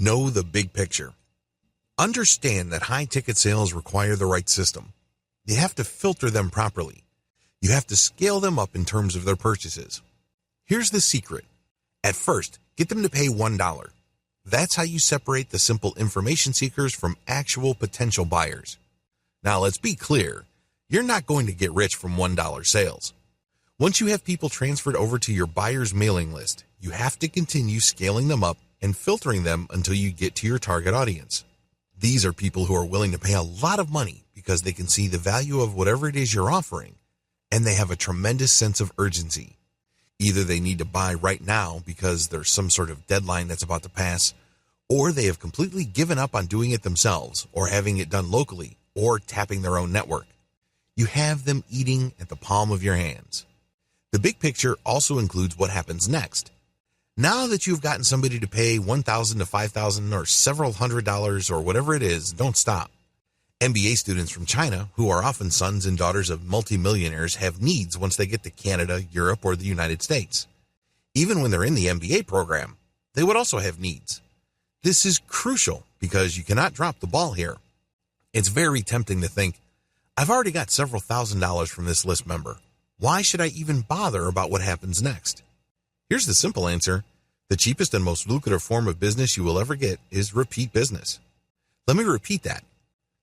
Know the big picture. Understand that high-ticket sales require the right system. You have to filter them properly. You have to scale them up in terms of their purchases. Here's the secret. At first, get them to pay $1. That's how you separate the simple information seekers from actual potential buyers. Now, let's be clear. You're not going to get rich from $1 sales. Once you have people transferred over to your buyer's mailing list, you have to continue scaling them up and filtering them until you get to your target audience. These are people who are willing to pay a lot of money because they can see the value of whatever it is you're offering, and they have a tremendous sense of urgency. Either they need to buy right now because there's some sort of deadline that's about to pass, or they have completely given up on doing it themselves or having it done locally or tapping their own network. You have them eating at the palm of your hands. The big picture also includes what happens next. Now that you've gotten somebody to pay $1,000 to $5,000 or several $100s or whatever it is, don't stop. MBA students from China, who are often sons and daughters of multimillionaires, have needs once they get to Canada, Europe, or the United States. Even when they're in the MBA program, they would also have needs. This is crucial because you cannot drop the ball here. It's very tempting to think, I've already got several $1,000s from this list member. Why should I even bother about what happens next? Here's the simple answer. The cheapest and most lucrative form of business you will ever get is repeat business. Let me repeat that.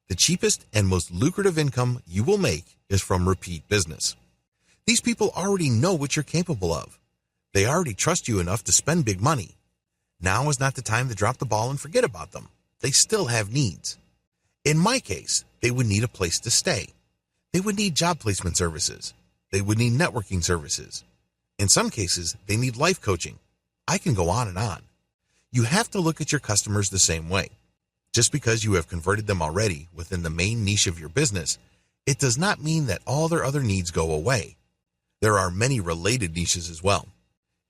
The cheapest and most lucrative income you will make is from repeat business. These people already know what you're capable of. They already trust you enough to spend big money. Now is not the time to drop the ball and forget about them. They still have needs. In my case, they would need a place to stay. They would need job placement services. They would need networking services. In some cases, they need life coaching. I can go on and on. You have to look at your customers the same way. Just because you have converted them already within the main niche of your business, it does not mean that all their other needs go away. There are many related niches as well.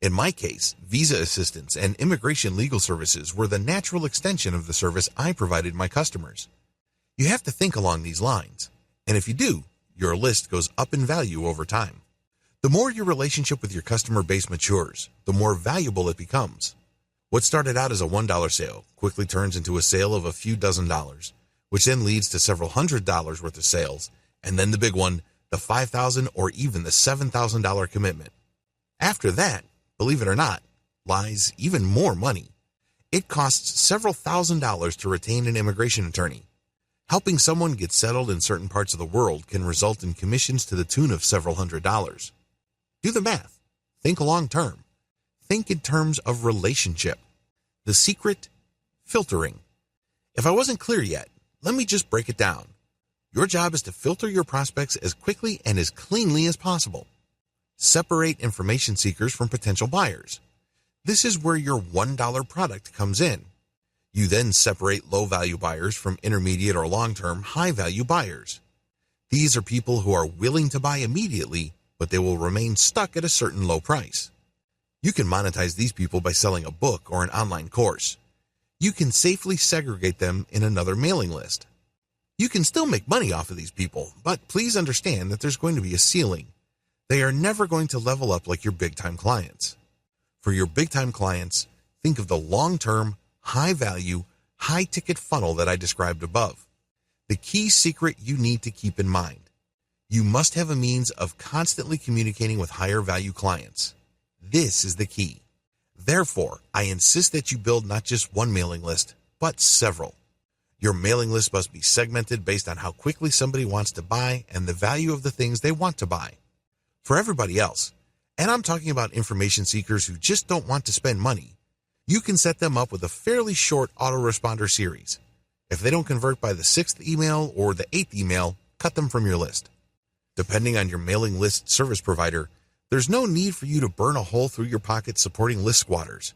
In my case, visa assistance and immigration legal services were the natural extension of the service I provided my customers. You have to think along these lines, and if you do, your list goes up in value over time. The more your relationship with your customer base matures, the more valuable it becomes. What started out as a $1 sale quickly turns into a sale of a few dozen dollars, which then leads to several $100s worth of sales, and then the big one, the $5,000 or even the $7,000 commitment. After that, believe it or not, lies even more money. It costs several $1,000s to retain an immigration attorney. Helping someone get settled in certain parts of the world can result in commissions to the tune of several $100s. Do the math. Think long term. Think in terms of relationship. The secret? Filtering. If I wasn't clear yet, let me just break it down. Your job is to filter your prospects as quickly and as cleanly as possible. Separate information seekers from potential buyers. This is where your $1 product comes in. You then separate low-value buyers from intermediate or long-term high-value buyers. These are people who are willing to buy immediately, but they will remain stuck at a certain low price. You can monetize these people by selling a book or an online course. You can safely segregate them in another mailing list. You can still make money off of these people, but please understand that there's going to be a ceiling. They are never going to level up like your big-time clients. For your big-time clients, think of the long-term, high-value, high-ticket funnel that I described above. The key secret you need to keep in mind. You must have a means of constantly communicating with higher-value clients. This is the key. Therefore, I insist that you build not just one mailing list, but several. Your mailing list must be segmented based on how quickly somebody wants to buy and the value of the things they want to buy. For everybody else, and I'm talking about information seekers who just don't want to spend money, you can set them up with a fairly short autoresponder series. If they don't convert by the 6th email or the 8th email, cut them from your list. Depending on your mailing list service provider, there's no need for you to burn a hole through your pocket supporting list squatters.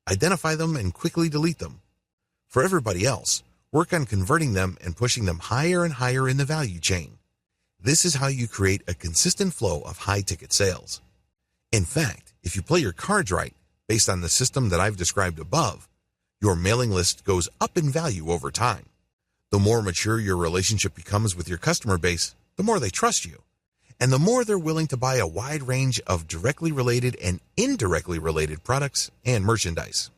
Identify them and quickly delete them. For everybody else, work on converting them and pushing them higher and higher in the value chain. This is how you create a consistent flow of high-ticket sales. In fact, if you play your cards right, based on the system that I've described above, your mailing list goes up in value over time. The more mature your relationship becomes with your customer base, the more they trust you, and the more they're willing to buy a wide range of directly related and indirectly related products and merchandise.